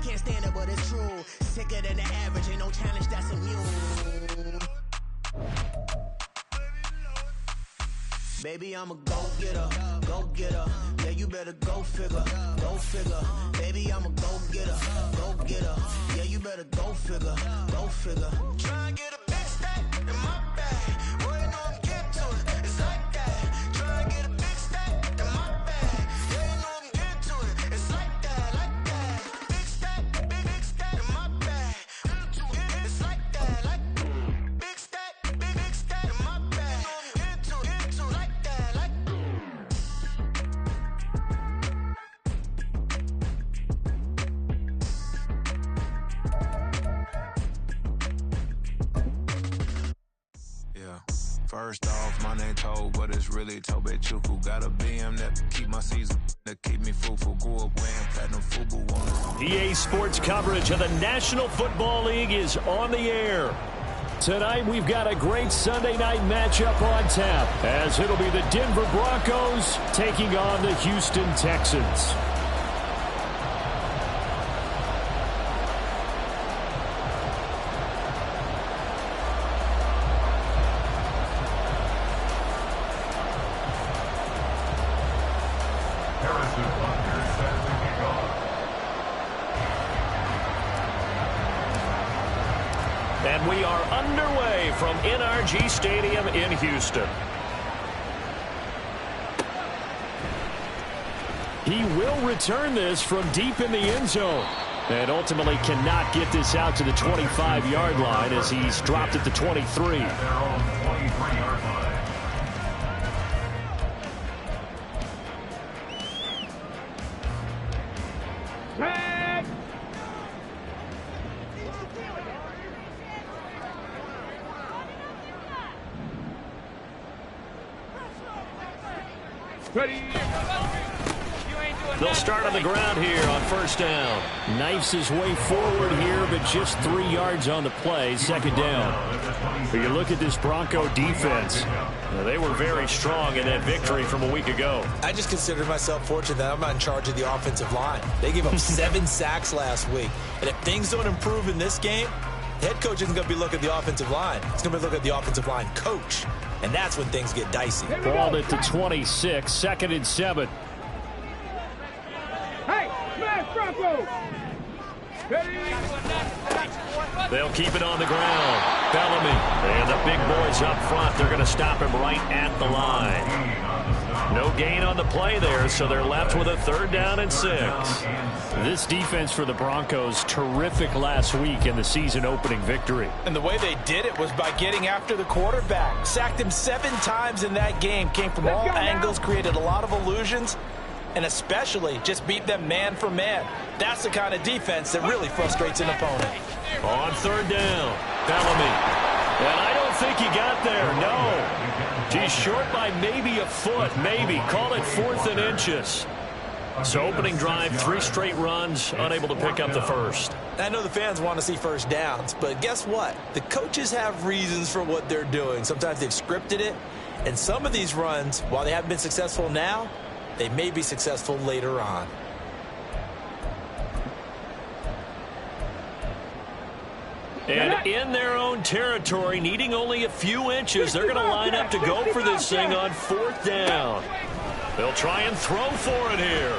can't stand it, but it's true. Sicker than the average, ain't no challenge that's immune. Baby, I'm a go-getter, go-getter. Yeah, you better go figure, go figure. Baby, I'm a go-getter, go-getter. Yeah, you better go figure, go figure. Try and get a big stack in my bag. Boy, you know I'm getting to it, it's like that. Try and get a big stack in my bag. Yeah, you know I'm getting to it, it's like that, like that. Big stack, big stack in my bag. It's like that, like big stack in my bag. Into like that, like. First off, my name Toad, but it's really Tobe Chuku. Got a BM that keep my season, that keep me fruitful. Grew up wearing platinum FUBU on it. EA Sports coverage of the National Football League is on the air. Tonight, we've got a great Sunday night matchup on tap, as it'll be the Denver Broncos taking on the Houston Texans. And we are underway from NRG Stadium in Houston. He will return this from deep in the end zone. And ultimately cannot get this out to the 25-yard line as he's dropped at the 23. They'll start on the ground here on first down. Knifes his way forward here, but just 3 yards on the play, second down. But you look at this Bronco defense. They were very strong in that victory from a week ago. I just consider myself fortunate that I'm not in charge of the offensive line. They gave up 7 sacks last week. And if things don't improve in this game, the head coach isn't going to be looking at the offensive line. He's going to be looking at the offensive line coach. And that's when things get dicey. Balled it to 26, second and 7. They'll keep it on the ground. Bellamy and the big boys up front. They're going to stop him right at the line. No gain on the play there, so they're left with a third down and 6. This defense for the Broncos, terrific last week in the season opening victory. And the way they did it was by getting after the quarterback. Sacked him 7 times in that game. Came from all angles, created a lot of illusions, and especially just beat them man for man. That's the kind of defense that really frustrates an opponent. On third down, Bellamy. And I don't think he got there, no. He's short by maybe a foot, maybe. Call it 4th and inches. So opening drive, 3 straight runs, unable to pick up the first. I know the fans want to see first downs, but guess what? The coaches have reasons for what they're doing. Sometimes they've scripted it, and some of these runs, while they haven't been successful now, they may be successful later on. And in their own territory, needing only a few inches, they're going to line up to go for this thing on 4th down. They'll try and throw for it here.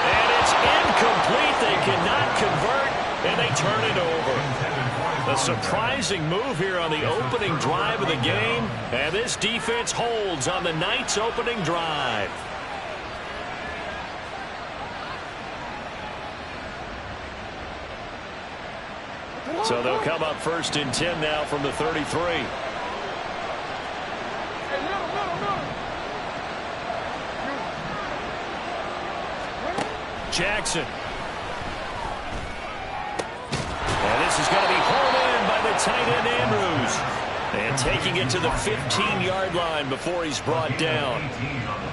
And it's incomplete. They cannot convert, and they turn it over. A surprising move here on the opening drive of the game, and this defense holds on the night's opening drive. So they'll come up 1st and 10 now from the 33. Jackson. And this is going to be hauled in by the tight end Andrews. And taking it to the 15-yard line before he's brought down.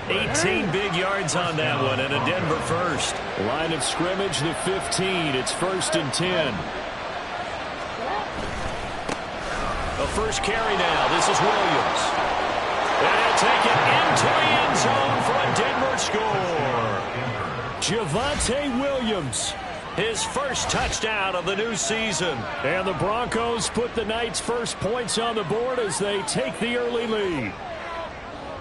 18 big yards on that one, and a Denver first. Line of scrimmage, the 15. It's 1st and 10. The first carry now. This is Williams. And he'll take it into the end zone for a Denver score. Javonte Williams his first touchdown of the new season. And the Broncos put the Knights' first points on the board as they take the early lead.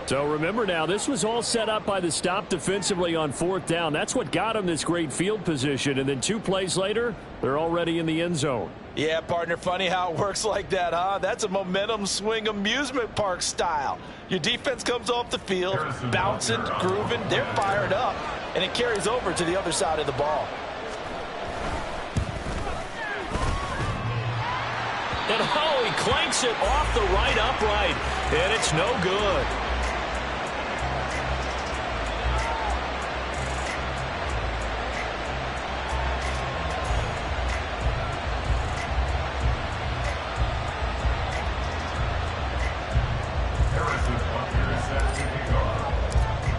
So remember now, this was all set up by the stop defensively on 4th down. That's what got them this great field position. And then 2 plays later, they're already in the end zone. Yeah, partner, funny how it works like that, huh? That's a momentum swing amusement park style. Your defense comes off the field, bouncing, grooving, they're fired up, and it carries over to the other side of the ball. And he clanks it off the right upright, and it's no good.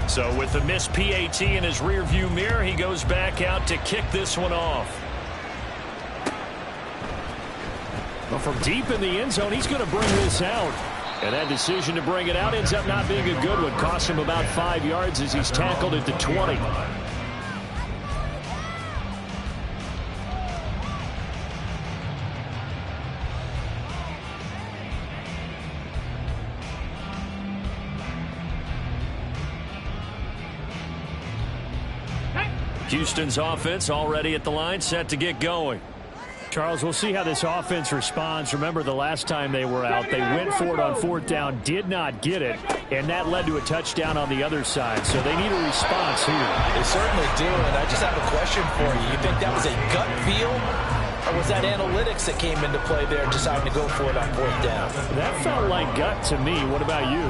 So with the missed PAT in his rearview mirror, he goes back out to kick this one off. Well, from deep in the end zone, he's going to bring this out. And that decision to bring it out ends up not being a good one. Cost him about 5 yards as he's tackled at the 20. Houston's offense already at the line, set to get going. Charles, we'll see how this offense responds. Remember, the last time they were out, they went for it on 4th down, did not get it, and that led to a touchdown on the other side. So they need a response here. They certainly do, and I just have a question for you. You think that was a gut feel, or was that analytics that came into play there deciding to go for it on 4th down? That felt like gut to me. What about you?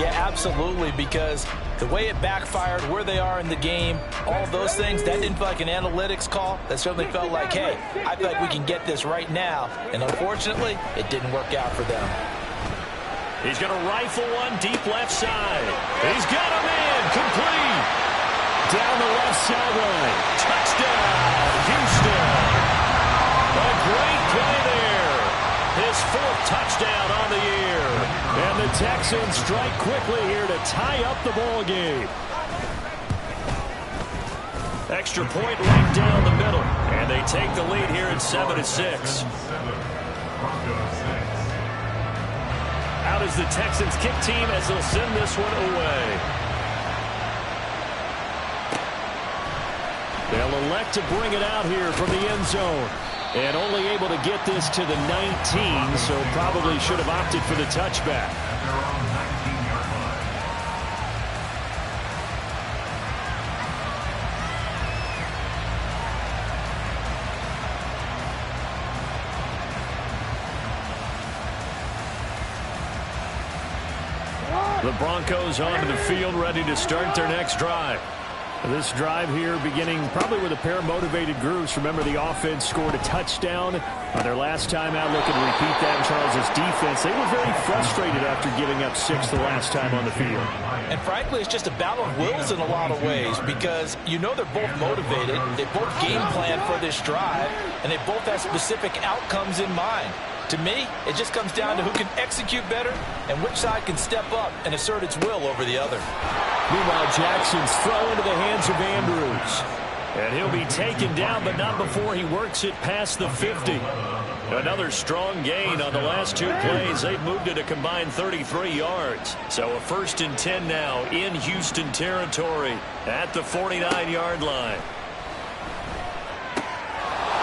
Yeah, absolutely, because the way it backfired, where they are in the game, all of those things, that didn't feel like an analytics call. That certainly felt like, hey, I feel like we can get this right now. And unfortunately, it didn't work out for them. He's going to rifle one deep left side. He's got him in. Complete. Down the left sideline. Touchdown, Houston. A great play there. His 4th touchdown on the year. And the Texans strike quickly here to tie up the ball game. Extra point right down the middle. And they take the lead here at 7-6. Out is the Texans kick team as they'll send this one away. They'll elect to bring it out here from the end zone. And only able to get this to the 19, so probably should have opted for the touchback. The Broncos onto the field, ready to start their next drive. This drive here beginning probably with a pair of motivated groups. Remember, the offense scored a touchdown on their last time out. Looking to repeat that in Charles' defense. They were very frustrated after giving up 6 the last time on the field. And frankly, it's just a battle of wills in a lot of ways because you know they're both motivated. They both game plan for this drive, and they both have specific outcomes in mind. To me, it just comes down to who can execute better and which side can step up and assert its will over the other. Meanwhile, Jackson's throw into the hands of Andrews. And he'll be taken down, but not before he works it past the 50. Another strong gain on the last 2 plays. They've moved it a combined 33 yards. So a 1st and 10 now in Houston territory at the 49-yard line.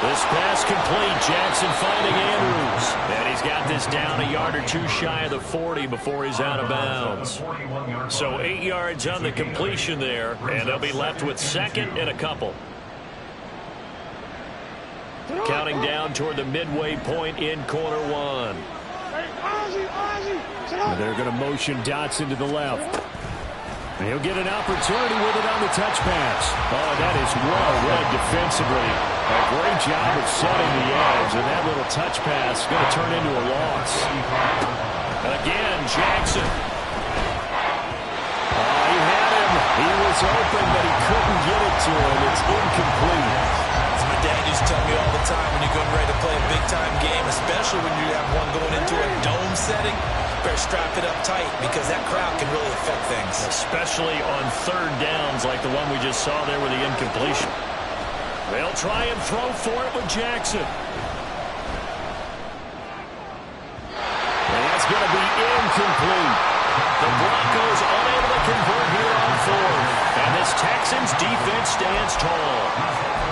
This pass complete. Jackson finding Andrews. And he's got this down a yard or 2 shy of the 40 before he's out of bounds. So 8 yards on the completion there, and they'll be left with 2nd and a couple. Counting down toward the midway point in quarter 1. And they're going to motion Dotson to the left. And he'll get an opportunity with it on the touch pass. Oh, that is well read defensively. A great job of setting the edge, and that little touch pass is going to turn into a loss. Again, Jackson. He had him. He was open, but he couldn't get it to him. It's incomplete. As my dad used to tell me all the time, when you're getting ready to play a big-time game, especially when you have one going into a dome setting, better strap it up tight because that crowd can really affect things. Especially on 3rd downs like the one we just saw there with the incompletion. They'll try and throw for it with Jackson. And that's going to be incomplete. The Broncos unable to convert here on fourth. And this Texans defense stands tall.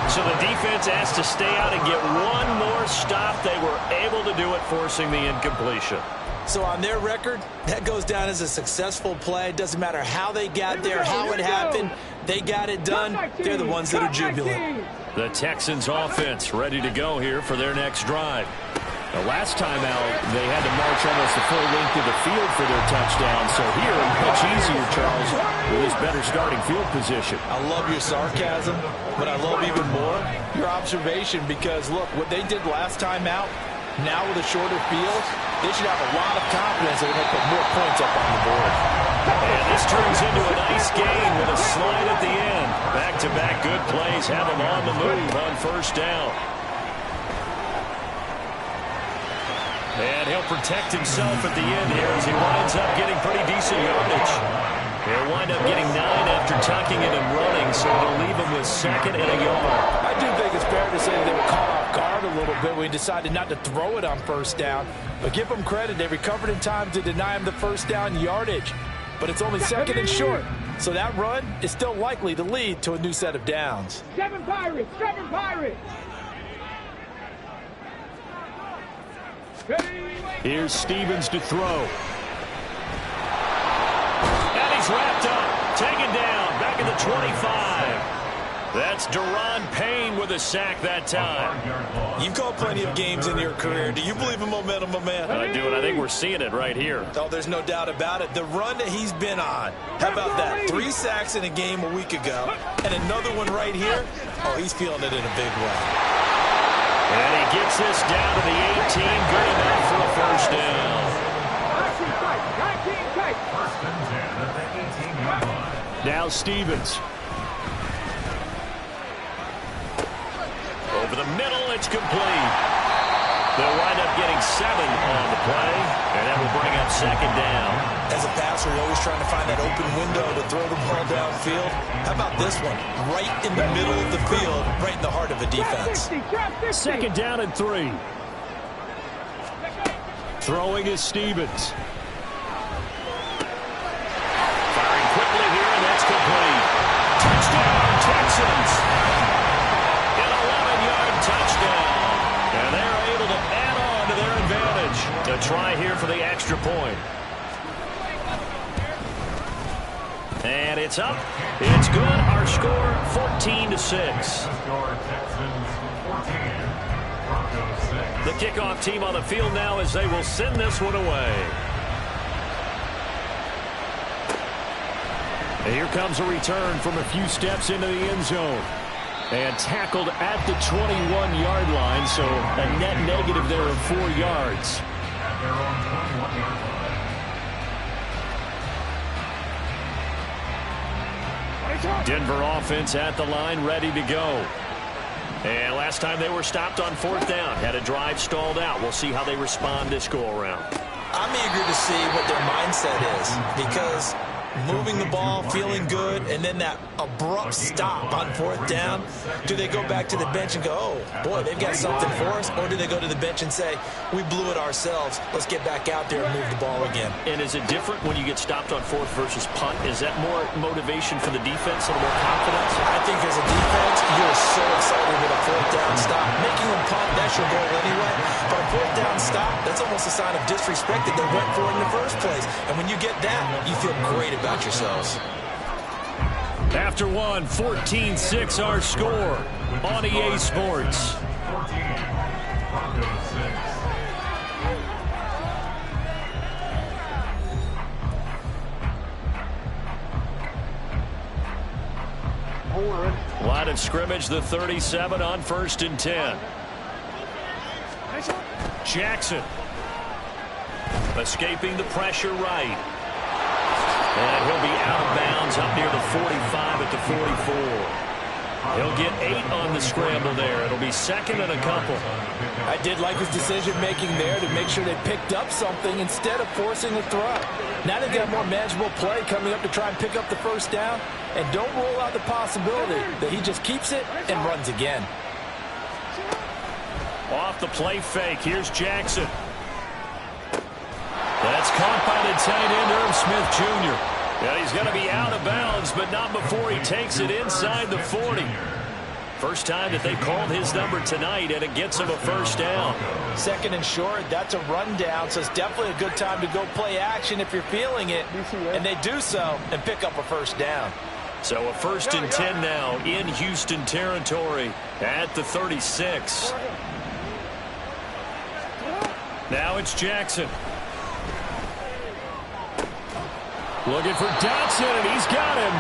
So the defense has to stay out and get one more stop. They were able to do it, forcing the incompletion. So on their record, that goes down as a successful play. It doesn't matter how they got there, how it happened. They got it done. They're the ones that are jubilant. The Texans offense ready to go here for their next drive. The last time out, they had to march almost the full length of the field for their touchdown. So here, much easier, Charles, with his better starting field position. I love your sarcasm, but I love even more your observation because, look, what they did last time out, now with a shorter field, they should have a lot of confidence that they're going to put more points up on the board. And this turns into a nice game with a slide at the end. Back-to-back good plays have them on the move on first down. And he'll protect himself at the end here as he winds up getting pretty decent yardage. He'll wind up getting 9 after tucking it and running, so it'll leave him with 2nd and a yard. I do think it's fair to say they were caught off guard a little bit when he decided not to throw it on first down. But give them credit. They recovered in time to deny him the first down yardage. But it's only 2nd and short. So that run is still likely to lead to a new set of downs. 7 Pirates! 7 Pirates! Here's Stevens to throw. And he's wrapped up. Taken down. Back at the 25. That's Daron Payne with a sack that time. You've called plenty of games in your career. Do you believe in momentum, my man? I do, and I think we're seeing it right here. Oh, there's no doubt about it. The run that he's been on. How about that? 3 sacks in a game a week ago. And another one right here. Oh, he's feeling it in a big way. And he gets this down to the 18. Good enough for a first down. Now Stevens. Over the middle, it's complete. They'll wind up getting 7 on the play, and that will bring up 2nd down. As a passer, you're always trying to find that open window to throw the ball downfield. How about this one? Right in the middle of the field, right in the heart of a defense. 2nd down and 3. Throwing is Stevens. Firing quickly here, and that's complete. Touchdown, Texans. An 11-yard touchdown. And they're able to add on to their advantage. A try here for the extra point. And it's up. It's good. Our score, 14-6. The kickoff team on the field now as they will send this one away. And here comes a return from a few steps into the end zone. And tackled at the 21-yard line, so a net negative there of 4 yards. Denver offense at the line, ready to go. And last time they were stopped on 4th down, had a drive stalled out. We'll see how they respond this go-around. I'm eager to see what their mindset is because moving the ball, feeling good, and then that abrupt stop on 4th down. Do they go back to the bench and go, oh, boy, they've got something for us? Or do they go to the bench and say, we blew it ourselves. Let's get back out there and move the ball again. And is it different when you get stopped on 4th versus punt? Is that more motivation for the defense, a little more confidence? I think as a defense, you're so excited with a 4th down stop. Making them punt, that's your goal anyway. But a 4th down stop, that's almost a sign of disrespect that they went for it in the first place. And when you get that, you feel great about yourselves. After one, 14-6 our score on EA Sports. Line of scrimmage, the 37 on 1st and 10. Jackson escaping the pressure right. And he'll be out of bounds up near the 45 at the 44. He'll get 8 on the scramble there. It'll be second and a couple. I did like his decision-making there to make sure they picked up something instead of forcing a throw. Now they've got more manageable play coming up to try and pick up the first down. And don't rule out the possibility that he just keeps it and runs again. Off the play fake, here's Jackson. That's caught by the tight end, Irv Smith Jr. Yeah, he's going to be out of bounds, but not before he takes it inside the 40. First time that they called his number tonight, and it gets him a first down. Second and short, that's a rundown, so it's definitely a good time to go play action if you're feeling it. And they do so and pick up a first down. So a first and 10 now in Houston territory at the 36. Now it's Jackson. Looking for Dotson, and he's got him.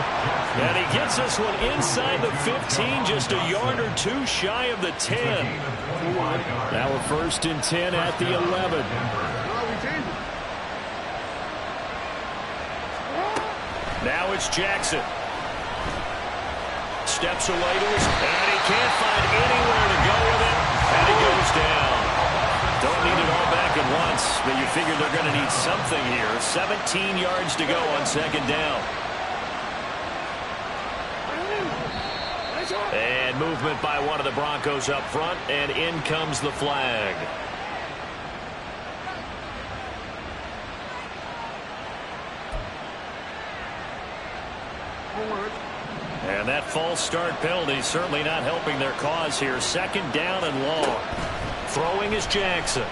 And he gets this one inside the 15, just a yard or two shy of the 10. Now a first and 10 at the 11. Now it's Jackson. Steps away to his, and he can't find anywhere to go with it, and he goes down. Don't need it all back at once, but you figure they're going to need something here. 17 yards to go on second down. And movement by one of the Broncos up front, and in comes the flag. And that false start penalty certainly not helping their cause here. Second down and long. Throwing is Jackson.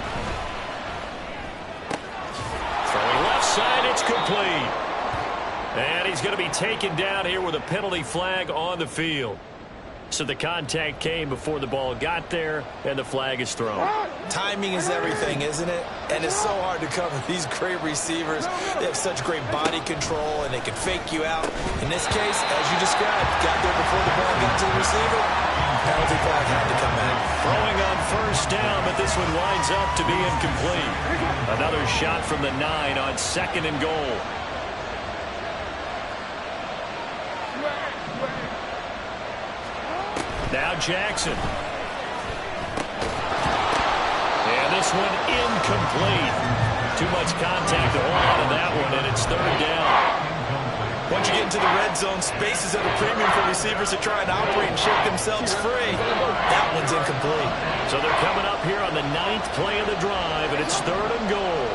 Throwing left side, it's complete. And he's going to be taken down here with a penalty flag on the field. So the contact came before the ball got there, and the flag is thrown. Timing is everything, isn't it? And it's so hard to cover these great receivers. They have such great body control, and they can fake you out. In this case, as you described, got there before the ball got to the receiver. Penalty flag had to come out. Throwing on first down, but this one winds up to be incomplete. Another shot from the 9 on second and goal. Now Jackson. And this one incomplete. Too much contact to hold on to that one, and it's third down. Once you get into the red zone, space is at a premium for receivers to try and operate and shake themselves free. That one's incomplete. So they're coming up here on the 9th play of the drive, and it's third and goal.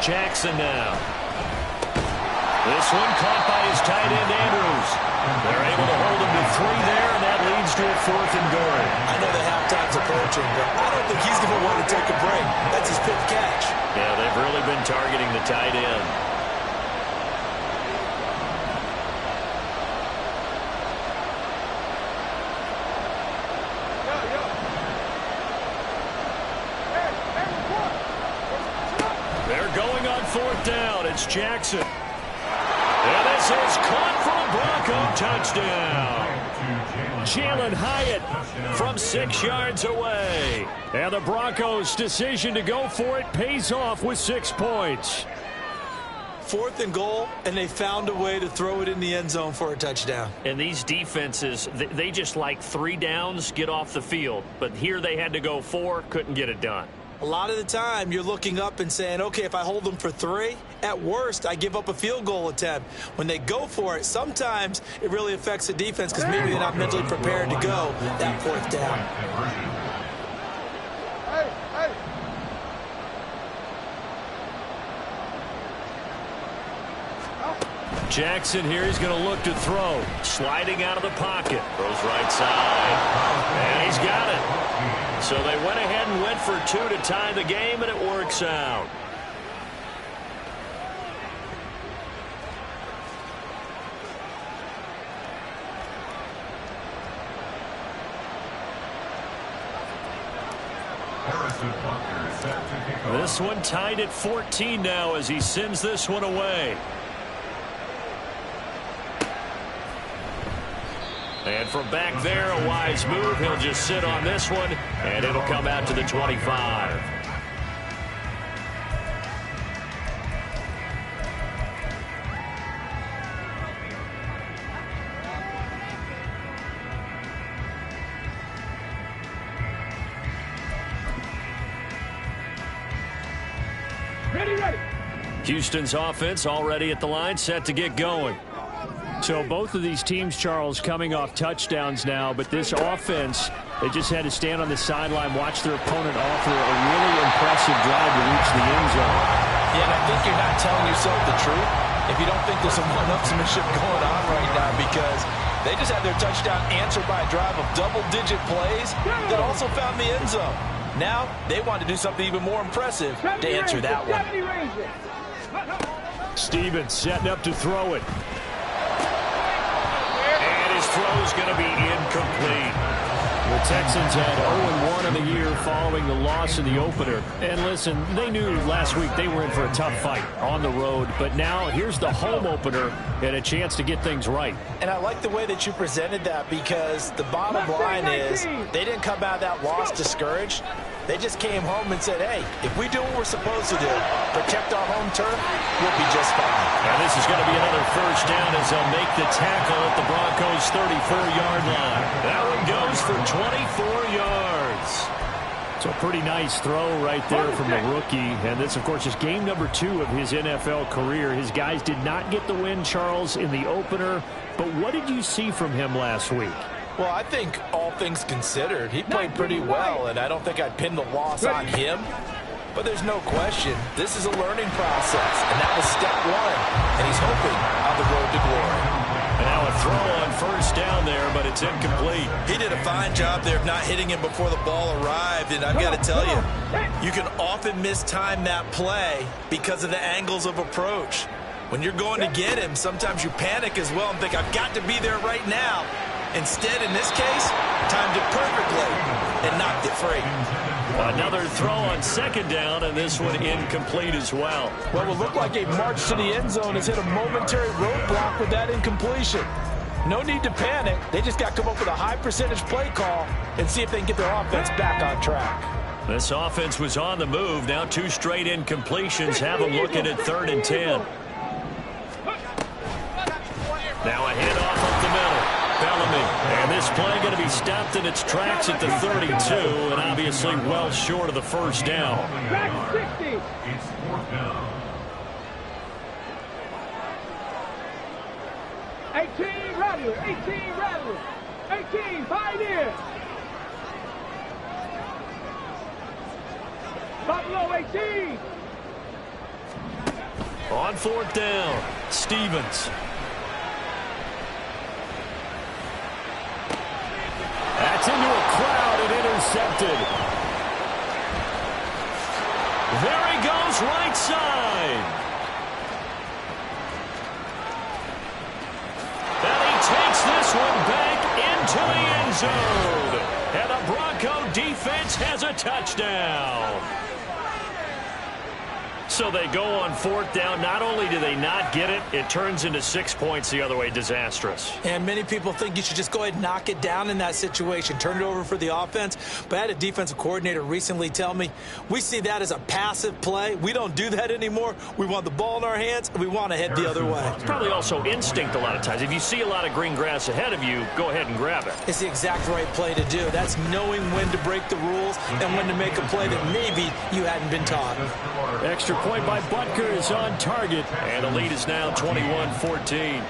Jackson now. This one caught by his tight end, Andrews. They're able to hold him to 3 there, and that leads to a fourth and goal. I know the halftime's approaching, but I don't think he's going to want to take a break. That's his 5th catch. Yeah, they've really been targeting the tight end. They're going on fourth down. It's Jackson. And this is caught for a Bronco touchdown. Jalen Hyatt from 6 yards away. And the Broncos' decision to go for it pays off with 6 points. 4th and goal, and they found a way to throw it in the end zone for a touchdown. And these defenses, they just like 3 downs, get off the field. But here they had to go 4, couldn't get it done. A lot of the time, you're looking up and saying, okay, if I hold them for 3, at worst, I give up a field goal attempt. When they go for it, sometimes it really affects the defense because maybe they're not mentally prepared to go that 4th down. Jackson here, he's going to look to throw. Sliding out of the pocket. Throws right side. And he's got it. So they went ahead and went for 2 to tie the game, and it works out. This one tied at 14 now as he sends this one away. And from back there, a wise move. He'll just sit on this one, and it'll come out to the 25. Houston's offense already at the line, set to get going. So both of these teams, Charles, coming off touchdowns now, but this offense, they just had to stand on the sideline, watch their opponent offer a really impressive drive to reach the end zone. Yeah, and I think you're not telling yourself the truth if you don't think there's some one-upsmanship going on right now, because they just had their touchdown answered by a drive of double-digit plays that also found the end zone. Now they want to do something even more impressive to answer that one. Stevens setting up to throw it. And his throw's going to be incomplete. The Texans had 0-1 in the year following the loss in the opener. And listen, they knew last week they were in for a tough fight on the road. But now here's the home opener and a chance to get things right. And I like the way that you presented that, because the bottom line is they didn't come out of that loss discouraged. They just came home and said, hey, if we do what we're supposed to do, protect our home turf, we'll be just fine. And this is going to be another first down as they'll make the tackle at the Broncos' 34-yard line. That one goes for 24 yards. So a pretty nice throw right there from the rookie. And this, of course, is game number 2 of his NFL career. His guys did not get the win, Charles, in the opener. But what did you see from him last week? Well, I think all things considered, he played pretty well, and I don't think I'd pin the loss on him. But there's no question, this is a learning process, and that was step 1, and he's hoping on the road to glory. And now a throw on first down there, but it's incomplete. He did a fine job there of not hitting him before the ball arrived, and I've got to tell you, you can often mistime that play because of the angles of approach. When you're going to get him, sometimes you panic as well and think, I've got to be there right now. Instead, in this case, timed it perfectly and knocked it free. Another throw on second down, and this one incomplete as well. What will look like a march to the end zone has hit a momentary roadblock with that incompletion. No need to panic. They just got to come up with a high percentage play call and see if they can get their offense back on track. This offense was on the move. Now 2 straight incompletions have them looking at 3rd and 10. Now a handoff up the middle. Bellamy, and this play going to be stopped in its tracks at the 32, and obviously well short of the first down. Back 60. It's 4th down. 18 Rattler, 18 Rattler, 18 Pioneer. Buffalo 18. On 4th down, Stevens. That's into a crowd and intercepted. There he goes, right side. And he takes this one back into the end zone. And the Bronco defense has a touchdown. So they go on 4th down. Not only do they not get it, it turns into 6 points the other way. Disastrous. And many people think you should just go ahead and knock it down in that situation. Turn it over for the offense. But I had a defensive coordinator recently tell me, we see that as a passive play. We don't do that anymore. We want the ball in our hands, and we want to head the other way. It's probably also instinct a lot of times. If you see a lot of green grass ahead of you, go ahead and grab it. It's the exact right play to do. That's knowing when to break the rules and when to make a play that maybe you hadn't been taught. Extra point by Butker is on target. And the lead is now 21-14.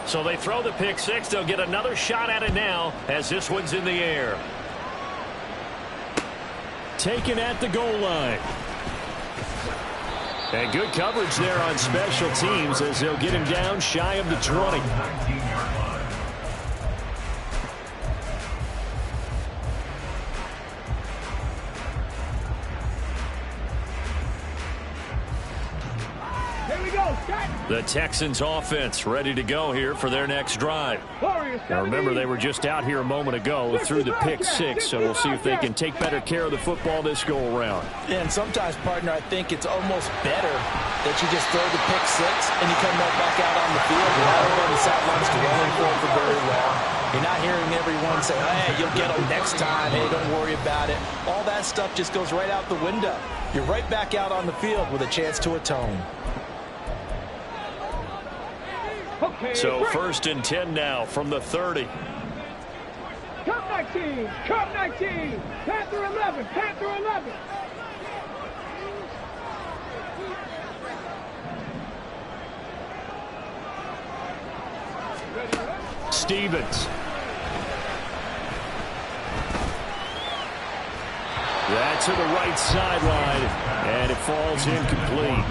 So they throw the pick 6. They'll get another shot at it now as this one's in the air. Taken at the goal line. And good coverage there on special teams as they'll get him down shy of the 20. The Texans offense ready to go here for their next drive. Now remember, they were just out here a moment ago through the pick 6, so we'll see if they can take better care of the football this go around. And sometimes, partner, I think it's almost better that you just throw the pick 6 and you come right back out on the field. You're not over on the sidelines dwelling for very long. You're not hearing everyone say, hey, you'll get them next time. Hey, don't worry about it. All that stuff just goes right out the window. You're right back out on the field with a chance to atone. So 1st and 10 now from the 30. Come 19, come 19, Panther 11, Panther 11. Stevens. That's to the right sideline, and it falls incomplete.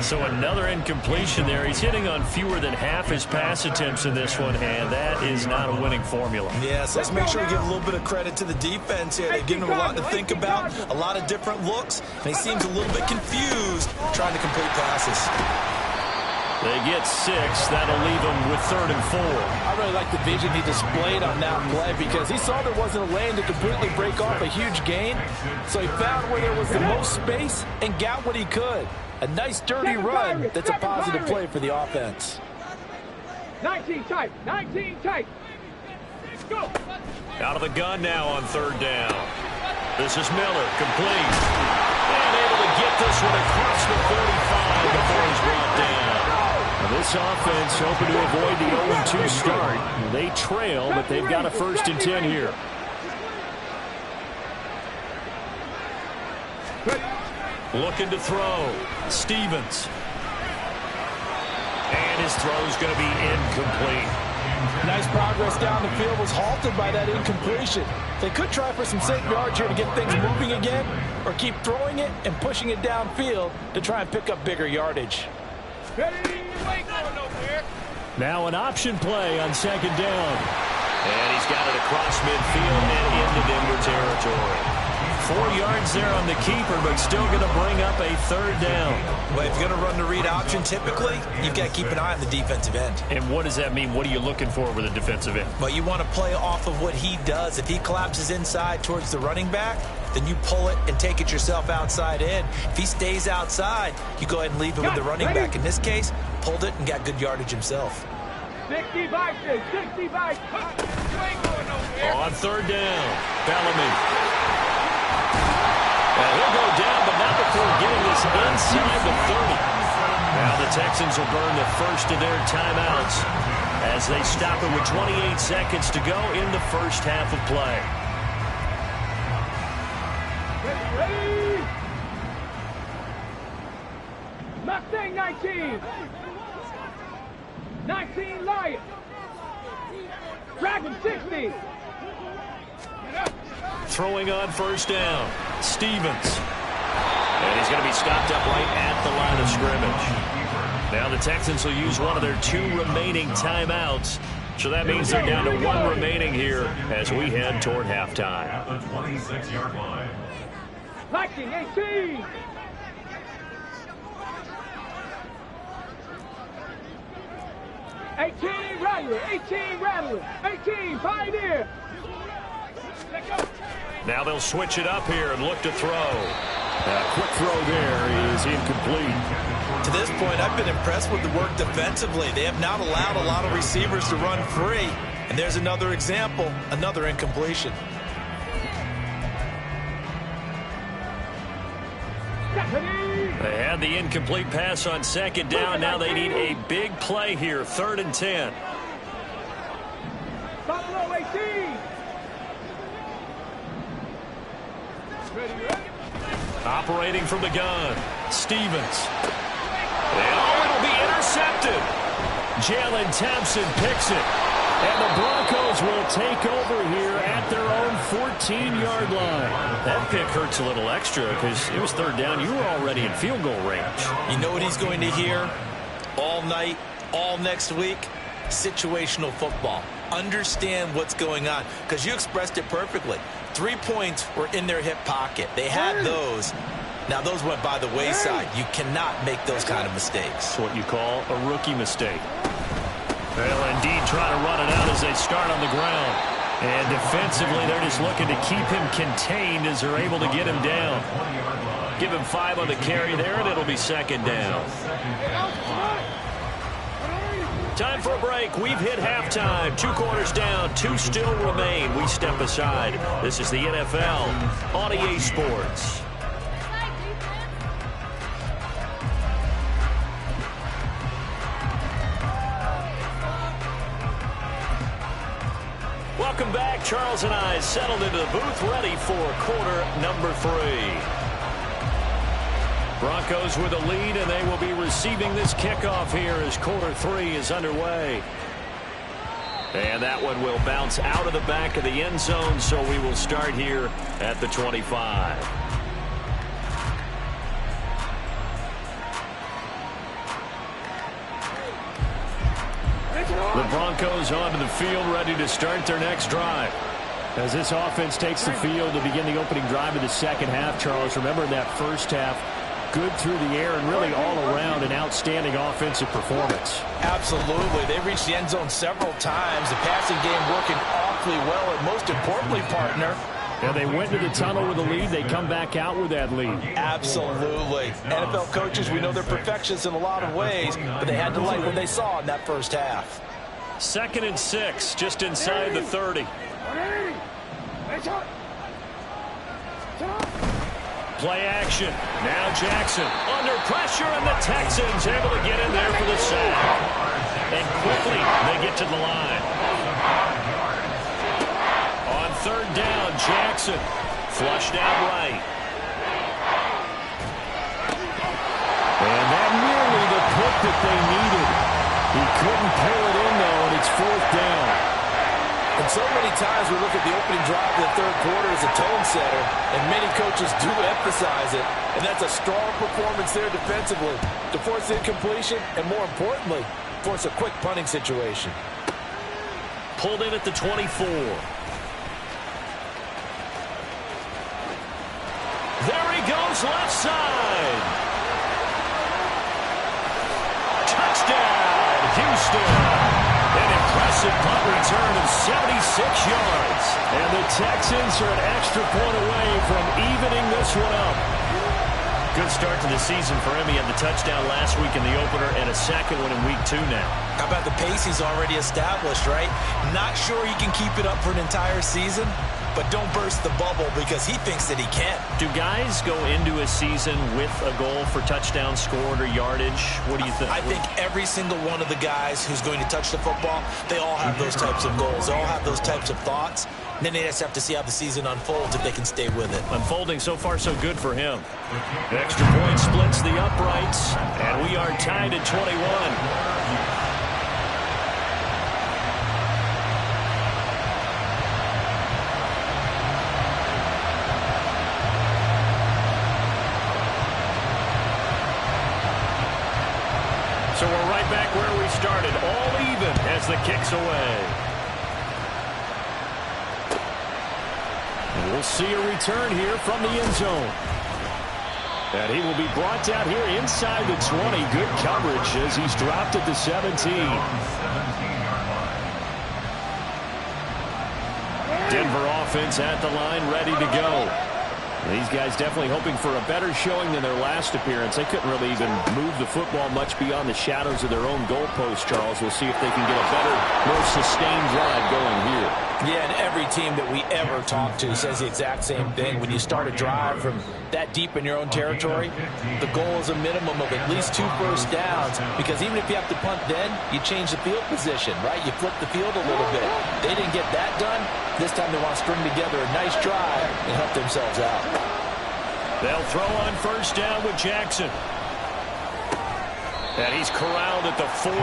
So another incompletion there. He's hitting on fewer than half his pass attempts in this one, and that is not a winning formula. Yes, let's make sure we give a little bit of credit to the defense here. They've given him a lot to think about, a lot of different looks, and he seems a little bit confused trying to complete passes. They get 6. That'll leave them with 3rd and 4. I really like the vision he displayed on that play because he saw there wasn't a lane to completely break off a huge gain. So he found where there was the most space and got what he could. A nice dirty run that's a positive play for the offense. 19 tight. 19 tight. Go. Out of the gun now on 3rd down. This is Miller, complete. And able to get this one across the 35 before he's brought down. This offense hoping to avoid the 0-2 start. They trail, but they've got a 1st and 10 here. Looking to throw. Stevens. And his throw's going to be incomplete. Nice progress down the field was halted by that incompletion. They could try for some safe yards here to get things moving again, or keep throwing it and pushing it downfield to try and pick up bigger yardage. Now an option play on 2nd down. And he's got it across midfield and into Denver territory. 4 yards there on the keeper, but still going to bring up a 3rd down. Well, if you're going to run the read option, typically, you've got to keep an eye on the defensive end. And what does that mean? What are you looking for with a defensive end? Well, you want to play off of what he does. If he collapses inside towards the running back, then you pull it and take it yourself outside in. If he stays outside, you go ahead and leave it with the running back. In this case, pulled it and got good yardage himself. 60 by 60 by. On 3rd down, Bellamy. He'll go down, but not before getting this inside the 30. Now the Texans will burn the first of their timeouts as they stop it with 28 seconds to go in the first half of play. Ready. Mustang 19. 19 Lion. Dragon 60. Throwing on 1st down, Stevens. And he's going to be stopped up right at the line of scrimmage. Now the Texans will use one of their 2 remaining timeouts. So that means they're down to 1 remaining here as we head toward halftime. At the 26-yard line. Viking 18. Rattler, 18 Rattler, 18 Pioneer. Now they'll switch it up here and look to throw. A quick throw there is incomplete. To this point, I've been impressed with the work defensively. They have not allowed a lot of receivers to run free. And there's another example, another incompletion. They had the incomplete pass on 2nd down. Now they need a big play here, 3rd and 10. Buffalo 18. Operating from the gun, Stevens. Oh, it'll be intercepted. Jalen Thompson picks it. And the Broncos will take over here at their own 14-yard line. That pick hurts a little extra because it was 3rd down. You were already in field goal range. You know what he's going to hear all night, all next week? Situational football. Understand what's going on because you expressed it perfectly. 3 points were in their hip pocket. They had those. Now, those went by the wayside. You cannot make those kind of mistakes. It's what you call a rookie mistake. They'll indeed try to run it out as they start on the ground. And defensively, they're just looking to keep him contained as they're able to get him down. Give him 5 on the carry there, and it'll be 2nd down. Time for a break. We've hit halftime. 2 quarters down. 2 still remain. We step aside. This is the NFL on EA Sports. Welcome back. Charles and I settled into the booth, ready for quarter number 3. Broncos with a lead, and they will be receiving this kickoff here as quarter 3 is underway. And that one will bounce out of the back of the end zone, so we will start here at the 25. The Broncos onto the field, ready to start their next drive. As this offense takes the field to begin the opening drive of the second half, Charles, remember in that first half, good through the air and really all around an outstanding offensive performance. Absolutely. They reached the end zone several times. The passing game working awfully well, and most importantly, partner, and they went to the tunnel with a lead. They come back out with that lead. Absolutely. NFL coaches, we know they're perfectionists in a lot of ways, but they had to like what they saw in that first half. 2nd and 6, just inside the 30. Play action. Now Jackson under pressure, and the Texans able to get in there for the sack. And quickly they get to the line. On 3rd down, Jackson flushed out right. And that nearly the pick that they needed. He couldn't pull it in, though, and it's 4th down. And so many times we look at the opening drive of the third quarter as a tone setter, and many coaches do emphasize it, and that's a strong performance there defensively to force incompletion and, more importantly, force a quick punting situation. Pulled in at the 24. There he goes, left side. Touchdown, Houston. An impressive punt return of 76 yards. And the Texans are an extra point away from evening this one up. Good start to the season for him. He had the touchdown last week in the opener and a second one in week 2 now. How about the pace he's already established, right? Not sure he can keep it up for an entire season, but don't burst the bubble because he thinks that he can. Do guys go into a season with a goal for touchdown scored or yardage? What do you think? I think every single one of the guys who's going to touch the football, they all have those types of goals. They all have those types of thoughts. And then they just have to see how the season unfolds if they can stay with it. Unfolding so far so good for him. The extra point splits the uprights, and we are tied at 21. So we're right back where we started, all even as the kick's away. And we'll see a return here from the end zone. And he will be brought down here inside the 20. Good coverage as he's dropped at the 17. Denver offense at the line, ready to go. These guys definitely hoping for a better showing than their last appearance. They couldn't really even move the football much beyond the shadows of their own goalpost, Charles. We'll see if they can get a better, more sustained drive going here. Yeah, and every team that we ever talk to says the exact same thing. When you start a drive from that deep in your own territory, the goal is a minimum of at least 2 first downs, because even if you have to punt then, you change the field position, right? You flip the field a little bit. They didn't get that done. This time they want to string together a nice drive and help themselves out. They'll throw on first down with Jackson. And he's corralled at the 40,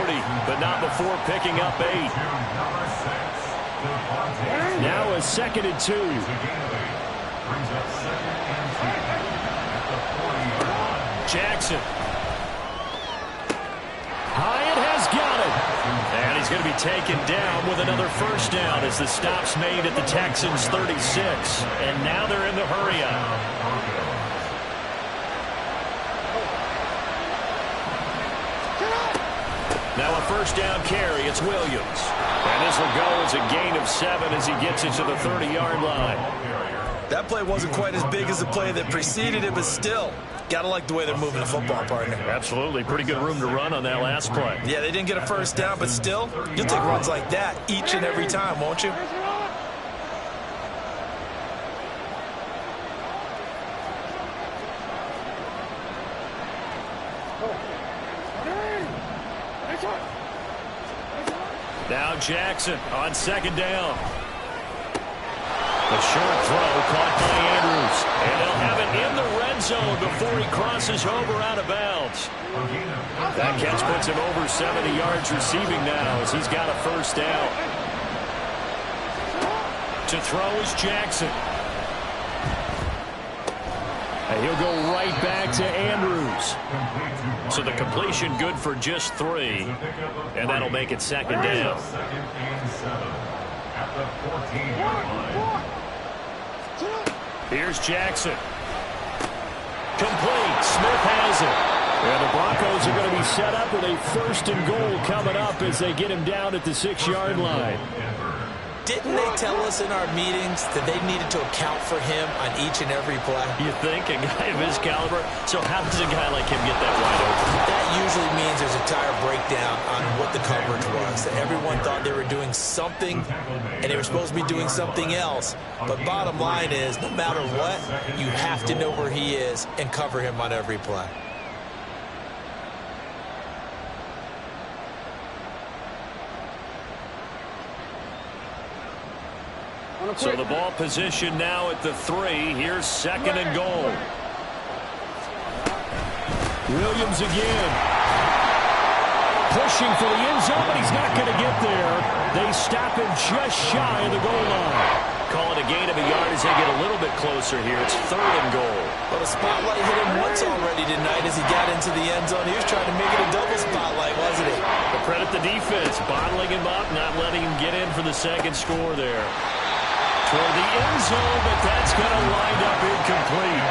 but not before picking up 8. Now a 2nd and 2. Jackson. Hyatt has got it. And he's going to be taken down with another first down as the stop's made at the Texans 36. And now they're in the hurry-up. Now a first down carry. It's Williams. And this will go as a gain of 7 as he gets it to the 30-yard line. That play wasn't quite as big as the play that preceded it, but still, gotta like the way they're moving the football, partner. Absolutely. Pretty good room to run on that last play. Yeah, they didn't get a first down, but still, you'll take runs like that each and every time, won't you? Now Jackson on 2nd down. The short throw caught by Andrews. And they'll have it in the red zone before he crosses over out of bounds. That catch puts him over 70 yards receiving now as he's got a first down. To throw is Jackson. And he'll go right back to Andrews. So the completion good for just 3. And that'll make it 2nd down. Here's Jackson. Complete. Smith has it. And the Broncos are going to be set up with a 1st and goal coming up as they get him down at the 6-yard line. Didn't they tell us in our meetings that they needed to account for him on each and every play? You think? A guy of his caliber? So how does a guy like him get that wide open? That usually means there's a tire breakdown on what the coverage was. That everyone thought they were doing something, and they were supposed to be doing something else. But bottom line is, no matter what, you have to know where he is and cover him on every play. So the ball position now at the 3. Here's 2nd and goal. Williams again. Pushing for the end zone, but he's not going to get there. They stop him just shy of the goal line. Call it a gain of a yard as they get a little bit closer here. It's 3rd and goal. Well, the spotlight hit him once already tonight as he got into the end zone. He was trying to make it a double spotlight, wasn't he? But credit the defense, bottling him up, not letting him get in for the 2nd score there. Toward the end zone, but that's going to wind up incomplete.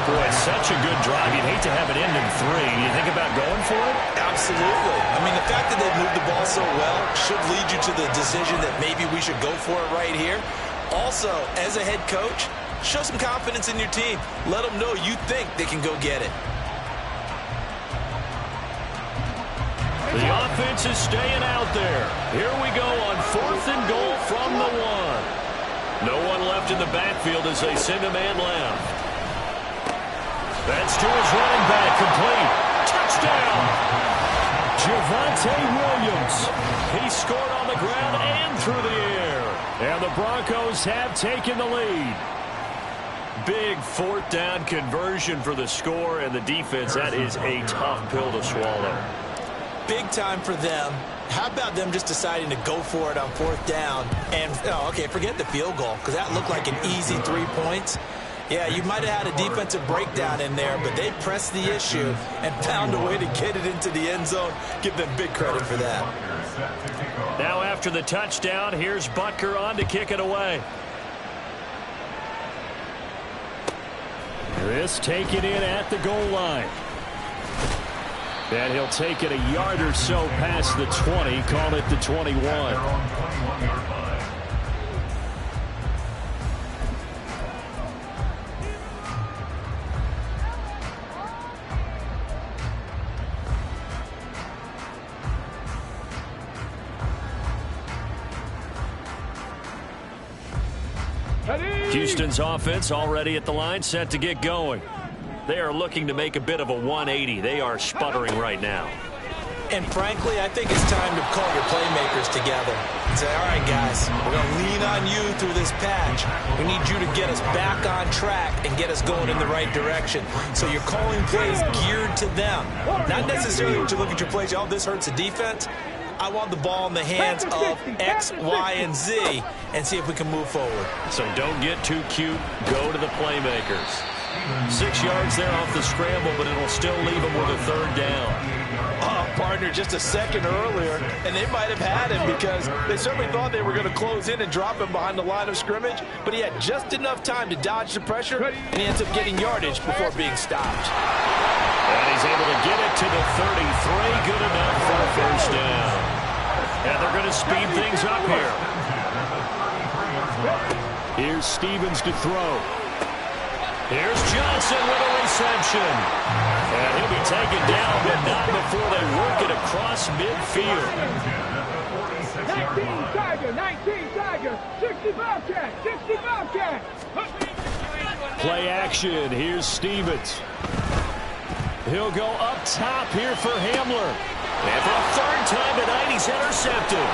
Boy, such a good drive. You'd hate to have it end in 3. You think about going for it? Absolutely. I mean, the fact that they moved the ball so well should lead you to the decision that maybe we should go for it right here. Also, as a head coach, show some confidence in your team. Let them know you think they can go get it. The offense is staying out there. Here we go on 4th and goal from the 1. No one left in the backfield as they send a man left. That's to his running back, complete. Touchdown! Javonte Williams. He scored on the ground and through the air. And the Broncos have taken the lead. Big 4th down conversion for the score, and the defense, that is a tough pill to swallow. Big time for them. How about them just deciding to go for it on 4th down? And, okay, forget the field goal, because that looked like an easy 3 points. Yeah, you might have had a defensive breakdown in there, but they pressed the issue and found a way to get it into the end zone. Give them big credit for that. Now after the touchdown, here's Butker on to kick it away. Chris taking in at the goal line. And he'll take it a yard or so past the 20, call it the 21. Houston's offense already at the line, set to get going. They are looking to make a bit of a 180. They are sputtering right now. And frankly, I think it's time to call your playmakers together and say, all right, guys, we're going to lean on you through this patch. We need you to get us back on track and get us going in the right direction. So you're calling plays geared to them. Not necessarily to look at your plays, oh, this hurts the defense. I want the ball in the hands of X, Y, and Z and see if we can move forward. So don't get too cute. Go to the playmakers. 6 yards there off the scramble, but it'll still leave him with a 3rd down. Oh, partner, just a second earlier, and they might have had him because they certainly thought they were going to close in and drop him behind the line of scrimmage, but he had just enough time to dodge the pressure, and he ends up getting yardage before being stopped. And he's able to get it to the 33. Good enough for a 1st down. And they're going to speed things up here. Here's Stevens to throw. Here's Johnson with a reception. And he'll be taken down, but not before they work it across midfield. 19 Tiger, 19 Tiger, 65 cat, 65 cat. Play action. Here's Stevens. He'll go up top here for Hamler. And for a 3rd time tonight, he's intercepted.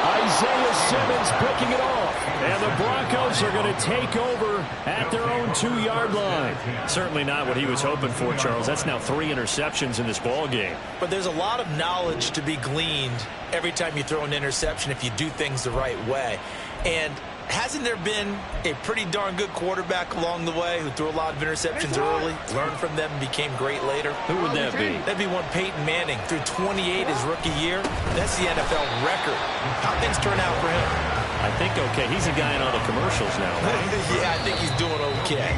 Isaiah Simmons picking it off. And the Broncos are going to take over at their own 2-yard line. Certainly not what he was hoping for, Charles. That's now 3 interceptions in this ball game. But there's a lot of knowledge to be gleaned every time you throw an interception if you do things the right way. And Hasn't there been a pretty darn good quarterback along the way who threw a lot of interceptions early, learned from them, and became great later? Who would that be? That'd be one Peyton Manning. Threw 28 his rookie year. That's the NFL record. How things turn out for him? I think okay. He's a guy in all the commercials now, right? Yeah, I think he's doing okay.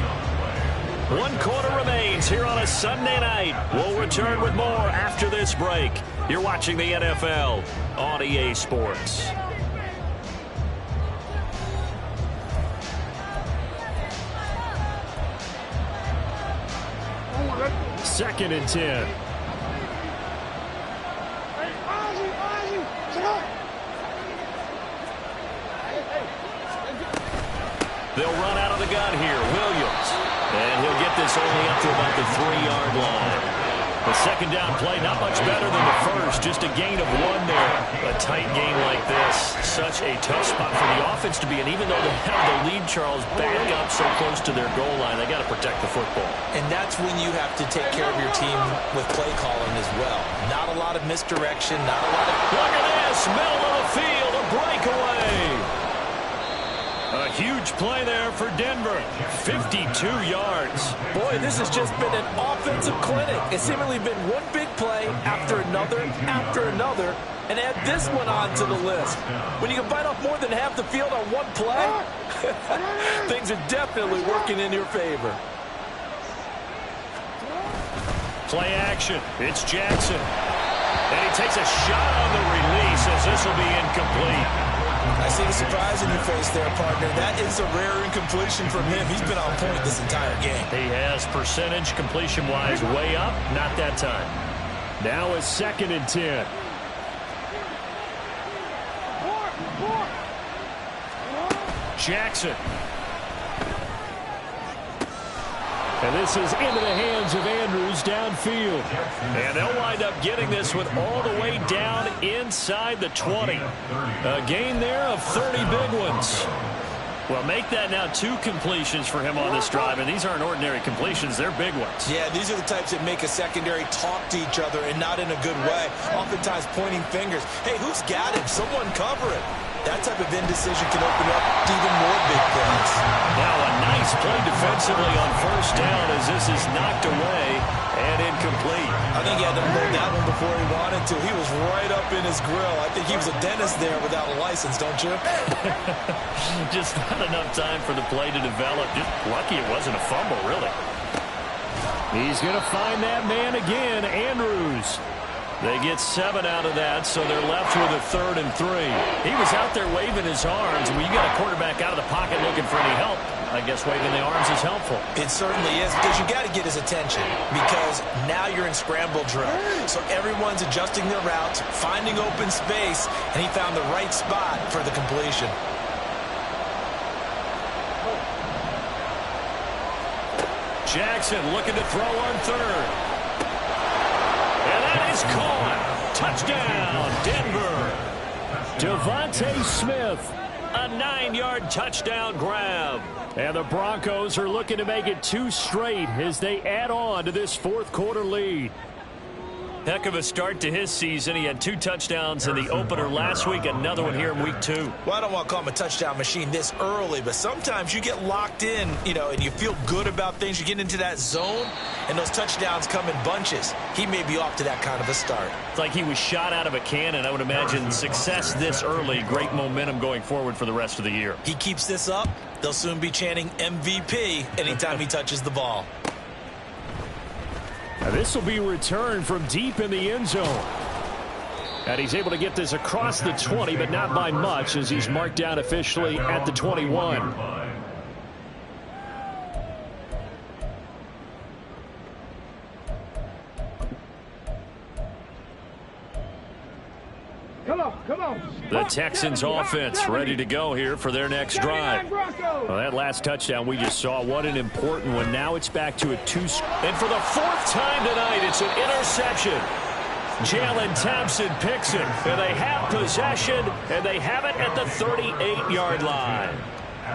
1 quarter remains here on a Sunday night. We'll return with more after this break. You're watching the NFL on EA Sports. Second and 10. They'll run out of the gun here. Williams. And he'll get this only up to about the 3-yard line. The second down play, not much better than the first. Just a gain of 1 there. A tight game like this. Such a tough spot for the offense to be in. Even though they have the lead, Charles, back up so close to their goal line, they got to protect the football. And that's when you have to take care of your team with play calling as well. Not a lot of misdirection, not a lot of... Look at this. Middle of the field, a breakaway. A huge play there for Denver. 52 yards. Boy, this has just been an offensive clinic. It's seemingly been one big play after another, and add this one on to the list. When you can bite off more than half the field on one play, things are definitely working in your favor. Play action. It's Jackson. And he takes a shot on the release as this will be incomplete. I see the surprise in your face there, partner. That is a rare incompletion from him. He's been on point this entire game. He has percentage completion-wise way up. Not that time. Now it's second and 10. Jackson. And this is into the hands of Andrews downfield. And they'll wind up getting this one all the way down inside the 20. A gain there of 30 big ones. Well, make that now 2 completions for him on this drive, and these aren't ordinary completions. They're big ones. Yeah, these are the types that make a secondary talk to each other and not in a good way, oftentimes pointing fingers. Hey, who's got him? Someone cover it. That type of indecision can open up to even more big plays. Now a nice play defensively on first down as this is knocked away and incomplete. I think he had to load that one before he wanted to. He was right up in his grill. I think he was a dentist there without a license, don't you? Just not enough time for the play to develop. Just lucky it wasn't a fumble, really. He's going to find that man again, Andrews. They get 7 out of that, so they're left with a 3rd and 3. He was out there waving his arms. When you got a quarterback out of the pocket looking for any help, I guess waving the arms is helpful. It certainly is, because you got to get his attention, because now you're in scramble drill. So everyone's adjusting their routes, finding open space, and he found the right spot for the completion. Jackson looking to throw on 3rd. And that is caught. Touchdown, Denver. Devontae Smith. A 9-yard touchdown grab. And the Broncos are looking to make it 2 straight as they add on to this 4th quarter lead. Heck of a start to his season. He had 2 touchdowns in the opener last week, another one here in week 2. Well, I don't want to call him a touchdown machine this early, but sometimes you get locked in, and you feel good about things. You get into that zone, and those touchdowns come in bunches. He may be off to that kind of a start. It's like he was shot out of a cannon. I would imagine success this early, great momentum going forward for the rest of the year. He keeps this up, they'll soon be chanting MVP anytime he touches the ball. Now this will be returned from deep in the end zone. And he's able to get this across the 20, but not by much, as he's marked down officially at the 21. Come on. The Texans offense ready to go here for their next drive. Well, that last touchdown we just saw, what an important one. Now it's back to a 2. And for the 4th time tonight, it's an interception. Jalen Thompson picks it, and they have possession, and they have it at the 38-yard line.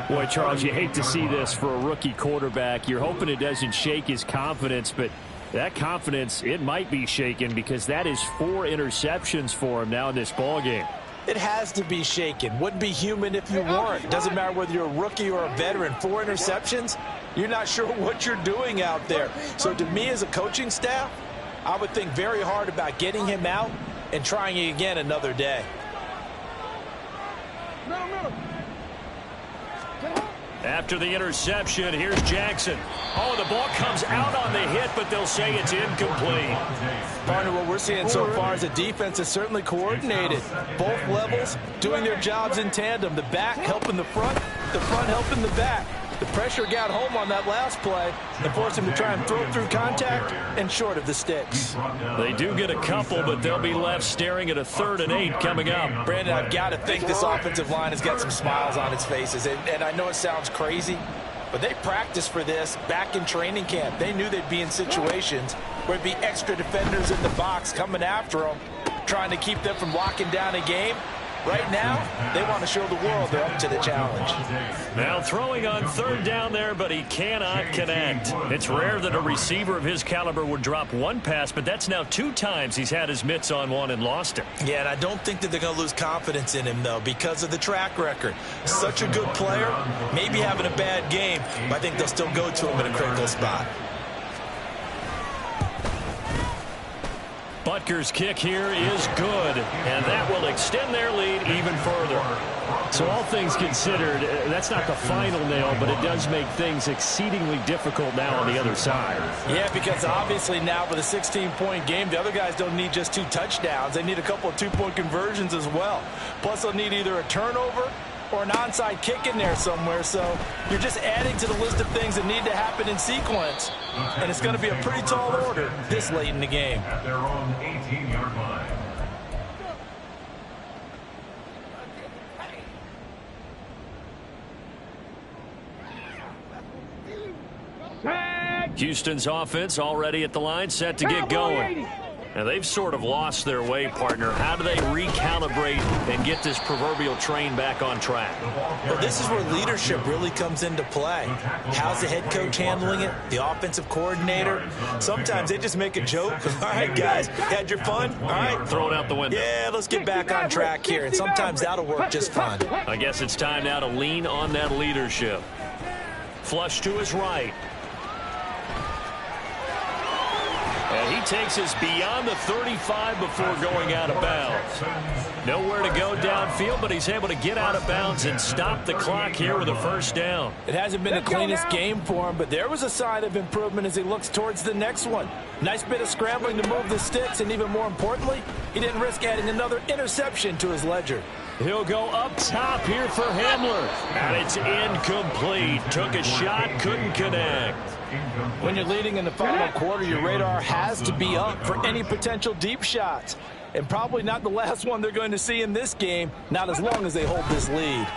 Boy, Charles, you hate to see this for a rookie quarterback. You're hoping it doesn't shake his confidence, but that confidence, it might be shaken because that is 4 interceptions for him now in this ballgame. It has to be shaken. Wouldn't be human if you weren't. Doesn't matter whether you're a rookie or a veteran. 4 interceptions, you're not sure what you're doing out there. So to me as a coaching staff, I would think very hard about getting him out and trying it again another day. After the interception, here's Jackson. Oh, the ball comes out on the hit, but they'll say it's incomplete. Partner, what we're seeing so far is the defense is certainly coordinated. Both levels doing their jobs in tandem. The back helping the front helping the back. The pressure got home on that last play and forced him to try and throw through contact and short of the sticks. They do get a couple, but they'll be left staring at a 3rd and 8 coming up. Brandon, I've got to think this offensive line has got some smiles on its faces. And I know it sounds crazy, but they practiced for this back in training camp. They knew they'd be in situations where there'd be extra defenders in the box coming after them, trying to keep them from locking down a game. Right now, they want to show the world they're up to the challenge. Now throwing on 3rd down there, but he cannot connect. It's rare that a receiver of his caliber would drop one pass, but that's now 2 times he's had his mitts on one and lost it. Yeah, and I don't think that they're going to lose confidence in him, though, because of the track record. Such a good player, maybe having a bad game, but I think they'll still go to him in a critical spot. Butker's kick here is good, and that will extend their lead even further. So all things considered, that's not the final nail, but it does make things exceedingly difficult now on the other side. Yeah, because obviously now with a 16-point game, the other guys don't need just 2 touchdowns. They need a couple of 2-point conversions as well. Plus, they'll need either a turnover or an onside kick in there somewhere. So you're just adding to the list of things that need to happen in sequence. And it's going to be a pretty tall order this late in the game. At their own 18-yard line. Houston's offense already at the line, set to get going. Now, they've sort of lost their way, partner. How do they recalibrate and get this proverbial train back on track? Well, this is where leadership really comes into play. How's the head coach handling it? The offensive coordinator? Sometimes they just make a joke. All right, guys, had your fun? All right. Throw it out the window. Yeah, let's get back on track here. And sometimes that'll work just fine. I guess it's time now to lean on that leadership. Flush to his right. And he takes us beyond the 35 before going out of bounds. Nowhere to go downfield, but he's able to get out of bounds and stop the clock here with a 1st down. It hasn't been the cleanest game for him, but there was a sign of improvement as he looks towards the next one. Nice bit of scrambling to move the sticks, and even more importantly, he didn't risk adding another interception to his ledger. He'll go up top here for Hamler. And it's incomplete. Took a shot, couldn't connect. When you're leading in the final quarter, your radar has to be up for any potential deep shots. And probably not the last one they're going to see in this game, not as long as they hold this lead.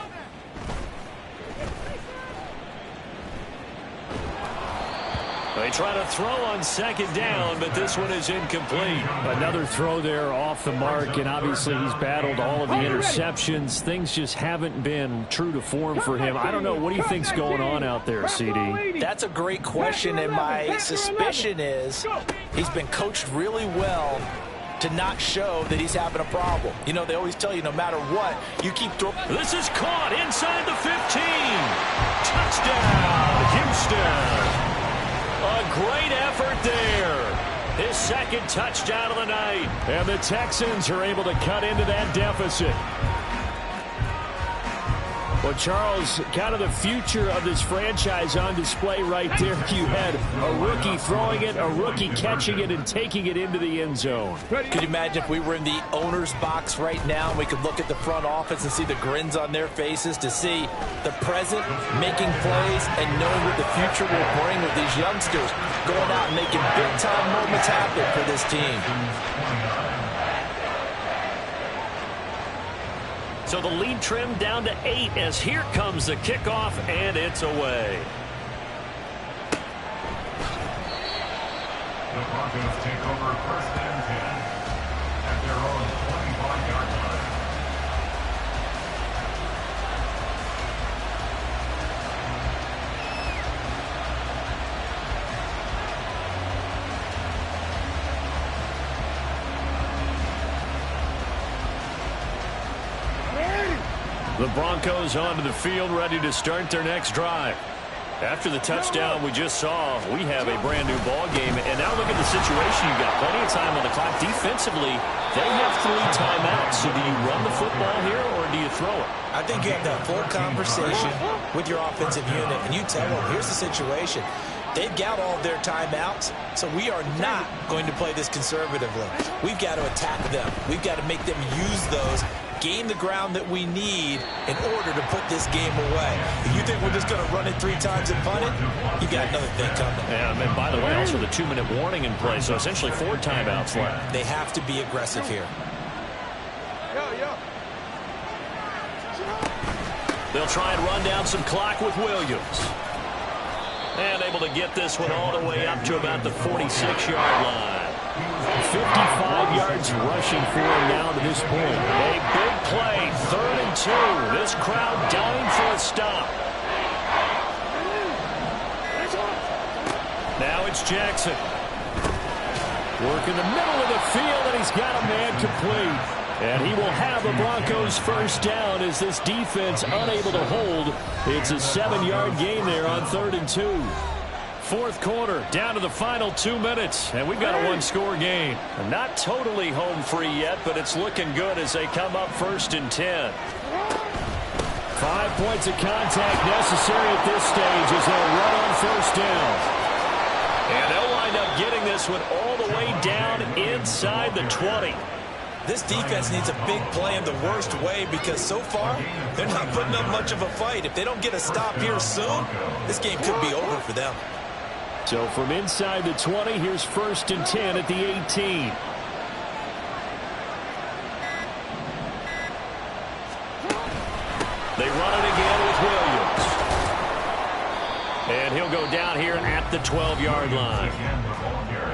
They try to throw on 2nd down, but this one is incomplete. Another throw there off the mark, and obviously he's battled all of the interceptions. Things just haven't been true to form for him. I don't know. What do you think's going on out there, CD? That's a great question, and my suspicion is he's been coached really well to not show that he's having a problem. You know, they always tell you no matter what, you keep throwing. This is caught inside the 15. Touchdown, Houston. A great effort there. His 2nd touchdown of the night. And the Texans are able to cut into that deficit. Well, Charles, kind of the future of this franchise on display right there. You had a rookie throwing it, a rookie catching it, and taking it into the end zone. Could you imagine if we were in the owner's box right now and we could look at the front office and see the grins on their faces, to see the present making plays and knowing what the future will bring with these youngsters going out and making big-time moments happen for this team. So the lead trimmed down to 8 as here comes the kickoff, and it's away. The Broncos take over 1st and 10 at their own 25-yard line. The Broncos onto the field, ready to start their next drive. After the touchdown we just saw, we have a brand new ball game. And now look at the situation. You've got plenty of time on the clock. Defensively, they have 3 timeouts. So do you run the football here or do you throw it? I think you have that full conversation with your offensive unit, and you tell them, here's the situation. They've got all their timeouts, so we are not going to play this conservatively. We've got to attack them. We've got to make them use those, gain the ground that we need in order to put this game away. If you think we're just going to run it 3 times and punt it, you got another thing coming. Yeah, and by the way, also the 2-minute warning in play, so essentially 4 timeouts left. They have to be aggressive here. They'll try and run down some clock with Williams. And able to get this one all the way up to about the 46-yard line. 55 yards rushing for him now to this point. A big play, 3rd and 2. This crowd dying for a stop. Now it's Jackson. Work in the middle of the field, and he's got a man complete. And he will have the Broncos first down as this defense unable to hold. It's a 7-yard gain there on 3rd and 2. 4th quarter, down to the final 2 minutes, and we've got a 1-score game. Not totally home free yet, but it's looking good as they come up 1st and 10. 5 points of contact necessary at this stage as they'll run on 1st down. And they'll wind up getting this one all the way down inside the 20. This defense needs a big play in the worst way because so far they're not putting up much of a fight. If they don't get a stop here soon, this game could be over for them. So from inside the 20, here's 1st and 10 at the 18. They run it again with Williams. And he'll go down here at the 12-yard line.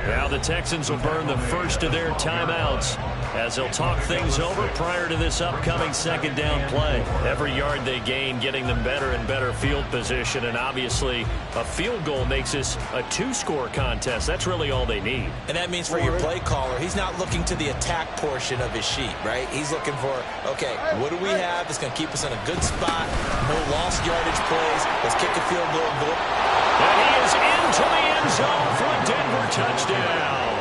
Now the Texans will burn the first of their timeouts as they'll talk things over prior to this upcoming 2nd down play. Every yard they gain getting them better and better field position, and obviously a field goal makes this a 2-score contest. That's really all they need. And that means for your play caller, he's not looking to the attack portion of his sheet, right? He's looking for, okay, what do we have that's going to keep us in a good spot? No lost yardage plays. Let's kick a field goal. And he is into the end zone for a Denver touchdown.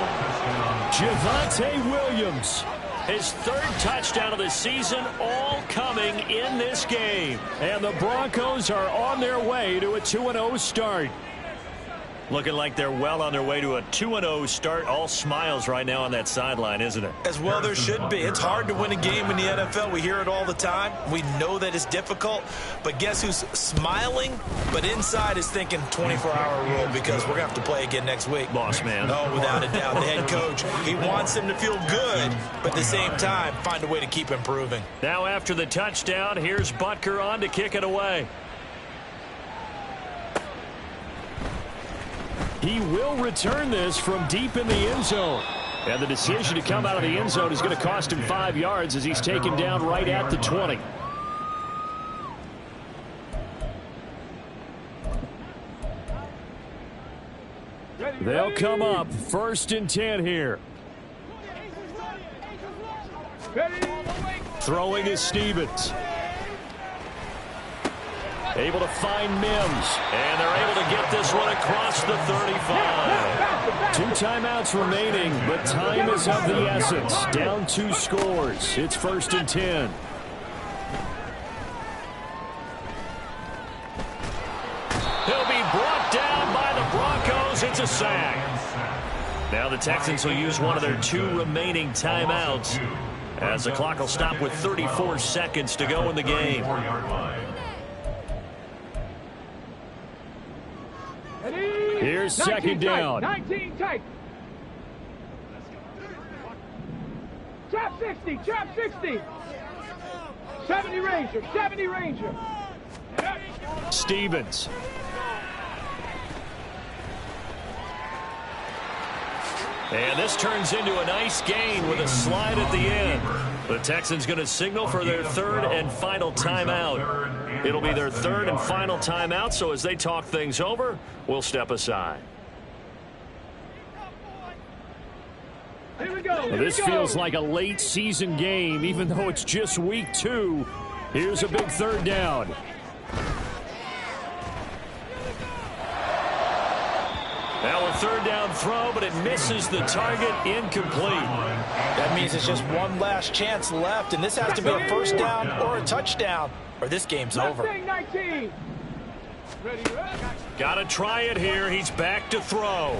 Javonte Williams. His 3rd touchdown of the season, all coming in this game. And the Broncos are on their way to a 2-0 start. Looking like they're well on their way to a 2-0 start. All smiles right now on that sideline, isn't it? As well there should be. It's hard to win a game in the NFL. We hear it all the time. We know that it's difficult. But guess who's smiling? But inside is thinking 24-hour rule because we're going to have to play again next week. Boss man. Oh, without a doubt. The head coach, he wants him to feel good, but at the same time, find a way to keep improving. Now after the touchdown, here's Butker on to kick it away. He will return this from deep in the end zone. And the decision to come out of the end zone is going to cost him 5 yards as he's taken down right at the 20. They'll come up 1st and 10 here. Throwing is Stevens. Able to find Mims. And they're able to get this one across the 35. 2 timeouts remaining, but time is of the essence. Down 2 scores. It's 1st and 10. He'll be brought down by the Broncos. It's a sack. Now the Texans will use one of their 2 remaining timeouts as the clock will stop with 34 seconds to go in the game. Here's 2nd down. 19 tight. Trap 60, trap 60. 70 Ranger, 70 Ranger. Stevens. And this turns into a nice gain with a slide at the end. The Texans going to signal for their 3rd and final timeout. It'll be their 3rd and final timeout, so as they talk things over, we'll step aside. Here we go. This feels like a late season game, even though it's just week 2. Here's a big third down. Now a third down throw, but it misses the target, incomplete. That means it's just one last chance left, and this has to be a first down or a touchdown, or this game's over. Got to try it here. He's back to throw.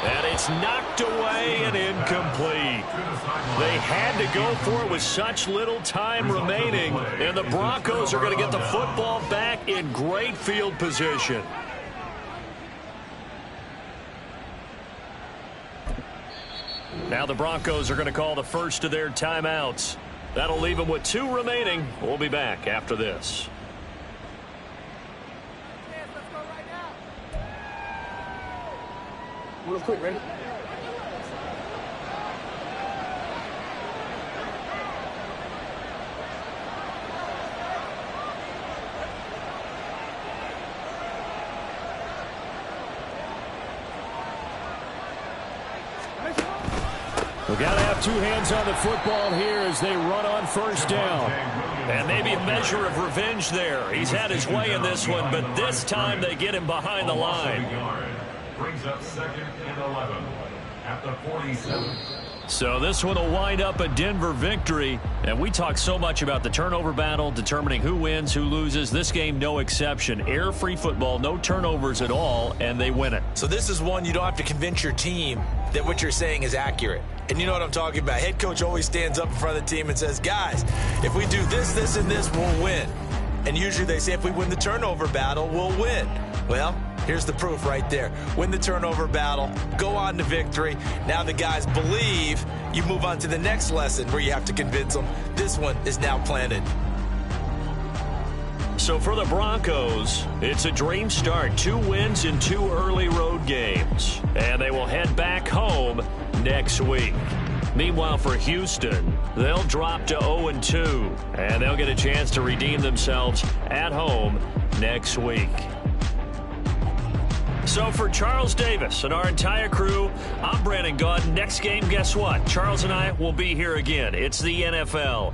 And it's knocked away and incomplete. They had to go for it with such little time remaining, and the Broncos are going to get the football back in great field position. Now the Broncos are going to call the first of their timeouts. That'll leave them with 2 remaining. We'll be back after this. Real quick, ready? We got to have 2 hands on the football here as they run on first down. And maybe a measure of revenge there. He's had his way in this one, but this time they get him behind the line. Brings up 2nd and 11 at the 47. So this one will wind up a Denver victory. And we talk so much about the turnover battle, determining who wins, who loses. This game, no exception. Air-free football, no turnovers at all, and they win it. So this is one you don't have to convince your team that what you're saying is accurate. And you know what I'm talking about. Head coach always stands up in front of the team and says, guys, if we do this, this, and this, we'll win. And usually they say if we win the turnover battle, we'll win. Well, here's the proof right there. Win the turnover battle, go on to victory. Now the guys believe. You move on to the next lesson where you have to convince them. This one is now planted. So for the Broncos, it's a dream start. 2 wins in 2 early road games. And they will head back home next week. Meanwhile, for Houston, they'll drop to 0-2. And they'll get a chance to redeem themselves at home next week. So for Charles Davis and our entire crew, I'm Brandon Gaudin. Next game, guess what? Charles and I will be here again. It's the NFL.